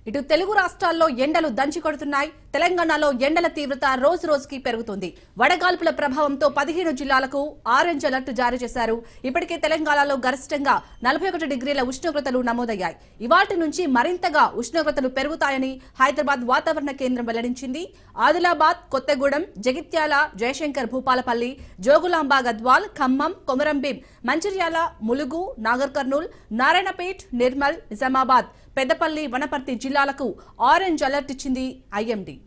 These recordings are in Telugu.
ఇటు తెలుగు రాష్ట్రాల్లో ఎండలు దంచి కొడుతున్నాయి. తెలంగాణలో ఎండల తీవ్రత రోజు రోజుకి పెరుగుతుంది. వడగాల్పుల ప్రభావంతో 15 జిల్లాలకు ఆరెంజ్ అలర్ట్ జారీ చేశారు. ఇప్పటికే తెలంగాణలో గరిష్టంగా 41 డిగ్రీల ఉష్ణోగ్రతలు నమోదయ్యాయి. ఇవాల్టి నుంచి మరింతగా ఉష్ణోగ్రతలు పెరుగుతాయని హైదరాబాద్ వాతావరణ కేంద్రం వెల్లడించింది. ఆదిలాబాద్, కొత్తగూడెం, జగిత్యాల, జయశంకర్ భూపాలపల్లి, జోగులాంబ గద్వాల్, ఖమ్మం, కొమరంభీం, మంచిర్యాల, ములుగు, నాగర్ కర్నూల్, నారాయణపేట్, నిర్మల్, నిజామాబాద్, పెద్దపల్లి, వనపర్తి జిల్లాలకు ఆరెంజ్ అలర్ట్ ఇచ్చింది ఐఎండీ.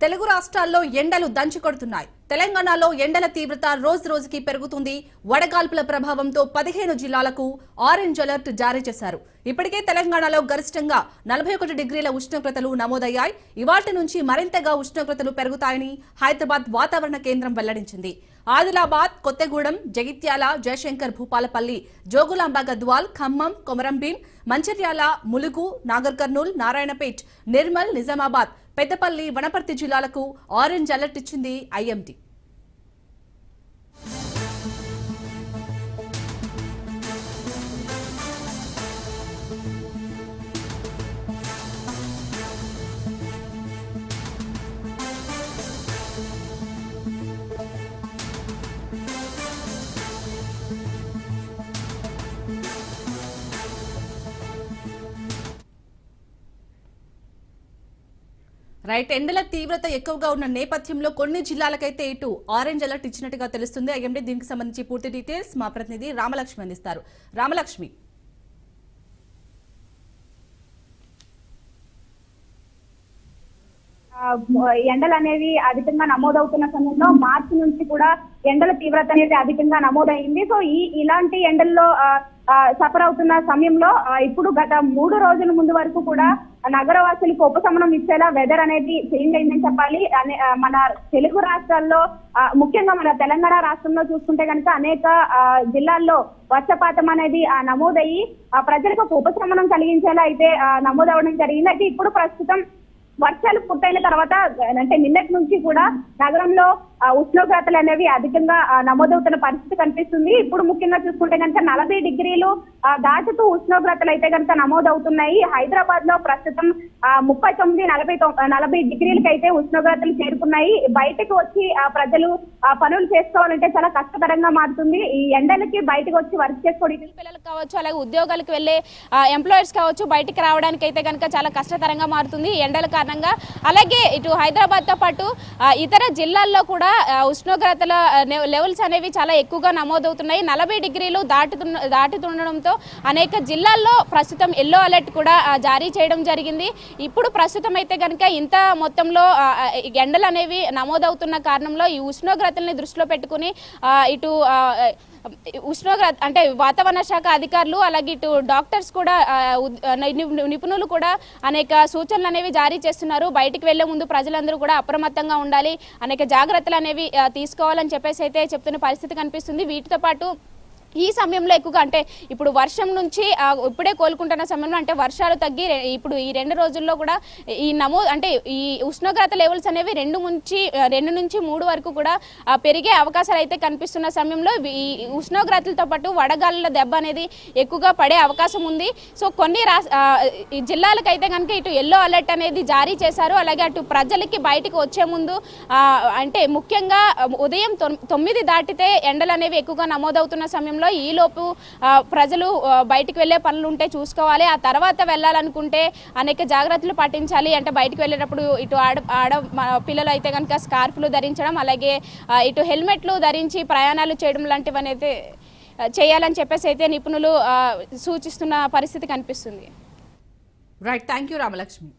తెలుగు రాష్ట్రాల్లో ఎండలు దంచి కొడుతున్నాయి. తెలంగాణలో ఎండల తీవ్రత రోజు రోజుకి పెరుగుతుంది. వడగాల్పుల ప్రభావంతో 15 జిల్లాలకు ఆరెంజ్ అలర్ట్ జారీ చేశారు. ఇప్పటికే తెలంగాణలో గరిష్టంగా 41 డిగ్రీల ఉష్ణోగ్రతలు నమోదయ్యాయి. ఇవాల్టి నుంచి మరింతగా ఉష్ణోగ్రతలు పెరుగుతాయని హైదరాబాద్ వాతావరణ కేంద్రం వెల్లడించింది. ఆదిలాబాద్, కొత్తగూడెం, జగిత్యాల, జయశంకర్ భూపాలపల్లి, జోగులాంబ గద్వాల్, ఖమ్మం, కొమరంభీం, మంచిర్యాల, ములుగు, నాగర్ కర్నూల్, నారాయణపేట్, నిర్మల్, నిజామాబాద్, పెద్దపల్లి, వనపర్తి జిల్లాలకు ఆరెంజ్ అలర్ట్ ఇచ్చింది ఐఎండీ. ఎండల తీవ్రత ఎక్కువగా ఉన్న నేపథ్యంలో కొన్ని జిల్లాలకైతే ఇటు ఆరెంజ్ అలర్ట్ ఇచ్చినట్టుగా తెలుస్తుంది. ఐఎండీ దీనికి సంబంధించి పూర్తి డీటెయిల్స్ మా ప్రతినిధి రామలక్ష్మి అందిస్తారు. రామలక్ష్మి, ఎండలు అనేవి అధికంగా నమోదవుతున్న సమయంలో మార్చి నుంచి కూడా ఎండల తీవ్రత అనేది అధికంగా నమోదైంది. సో ఇలాంటి ఎండల్లో సఫర్ అవుతున్న సమయంలో ఇప్పుడు గత 3 రోజుల ముందు వరకు కూడా నగరవాసులకు ఉపశమనం ఇచ్చేలా వెదర్ అనేది చేంజ్ అయిందని చెప్పాలి. మన తెలుగు రాష్ట్రాల్లో ముఖ్యంగా మన తెలంగాణ రాష్ట్రంలో చూసుకుంటే కనుక అనేక జిల్లాల్లో వర్షపాతం అనేది నమోదయ్యి ప్రజలకు ఉపశమనం కలిగించేలా అయితే నమోదవడం జరిగింది. అయితే ఇప్పుడు ప్రస్తుతం వర్షాలు పూర్తయిన తర్వాత అంటే నిన్నటి నుంచి కూడా నగరంలో ఉష్ణోగ్రతలు అనేవి అధికంగా నమోదవుతున్న పరిస్థితి కనిపిస్తుంది. ఇప్పుడు ముఖ్యంగా చూసుకుంటే కనుక 40 డిగ్రీలు దాటుతూ ఉష్ణోగ్రతలు అయితే కనుక నమోదవుతున్నాయి. హైదరాబాద్ లో ప్రస్తుతం 39-40 డిగ్రీలకు అయితే ఉష్ణోగ్రతలు చేరుకున్నాయి. బయటకు వచ్చి ప్రజలు పనులు చేసుకోవాలంటే చాలా కష్టతరంగా మారుతుంది. ఈ ఎండలకి బయటకు వచ్చి వర్క్ చేసుకోవడం పిల్లలకు కావచ్చు, అలాగే ఉద్యోగాలకు వెళ్లే ఎంప్లాయర్స్ కావచ్చు, బయటికి రావడానికి అయితే కనుక చాలా కష్టతరంగా మారుతుంది ఎండల కారణంగా. అలాగే ఇటు హైదరాబాద్ తో పాటు ఇతర జిల్లాల్లో కూడా ఉష్ణోగ్రతల లెవెల్స్ అనేవి చాలా ఎక్కువగా నమోదవుతున్నాయి. 40 డిగ్రీలు దాటుతుండడంతో అనేక జిల్లాల్లో ప్రస్తుతం ఎల్లో అలర్ట్ కూడా జారీ చేయడం జరిగింది. ఇప్పుడు ప్రస్తుతం అయితే కనుక ఇంత మొత్తంలో ఎండలు అనేవి నమోదవుతున్న కారణంలో ఈ ఉష్ణోగ్రతల్ని దృష్టిలో పెట్టుకుని ఇటు ఉష్ణోగ్రత అంటే వాతావరణ శాఖ అధికారులు అలాగే ఇటు డాక్టర్స్ కూడా నిపుణులు కూడా అనేక సూచనలు అనేవి జారీ చేస్తున్నారు. బయటికి వెళ్లే ముందు ప్రజలందరూ కూడా అప్రమత్తంగా ఉండాలి, అనేక జాగ్రత్తలు అనేవి తీసుకోవాలని చెప్పేసి అయితే చెప్తున్న పరిస్థితి కనిపిస్తుంది. వీటితో పాటు ఈ సమయంలో ఎక్కువగా అంటే ఇప్పుడు వర్షం నుంచి ఇప్పుడే కోలుకుంటున్న సమయంలో అంటే వర్షాలు తగ్గి ఇప్పుడు ఈ 2 రోజుల్లో కూడా ఈ అంటే ఈ ఉష్ణోగ్రత లెవెల్స్ అనేవి 2 నుంచి 3 వరకు కూడా పెరిగే అవకాశాలు అయితే కనిపిస్తున్న సమయంలో ఈ ఉష్ణోగ్రతలతో పాటు వడగాలుల దెబ్బ అనేది ఎక్కువగా పడే అవకాశం ఉంది. సో కొన్ని జిల్లాలకైతే కనుక ఇటు ఎల్లో అలర్ట్ అనేది జారీ చేశారు. అలాగే అటు ప్రజలకి బయటకు వచ్చే ముందు అంటే ముఖ్యంగా ఉదయం 9 దాటితే ఎండలు అనేవి ఎక్కువగా నమోదవుతున్న సమయంలో ఈలోపు ప్రజలు బయటికి వెళ్లే పనులు ఉంటే చూసుకోవాలి. ఆ తర్వాత వెళ్ళాలనుకుంటే అనేక జాగ్రత్తలు పాటించాలి. అంటే బయటికి వెళ్ళేటప్పుడు ఇటు ఆడ పిల్లలు అయితే కనుక స్కార్ఫ్లు ధరించడం, అలాగే ఇటు హెల్మెట్లు ధరించి ప్రయాణాలు చేయడం లాంటివన్నీ అయితే చేయాలని చెప్పేసి అయితే నిపుణులు సూచిస్తున్న పరిస్థితి కనిపిస్తుంది. Right, thank you Ramalakshmi.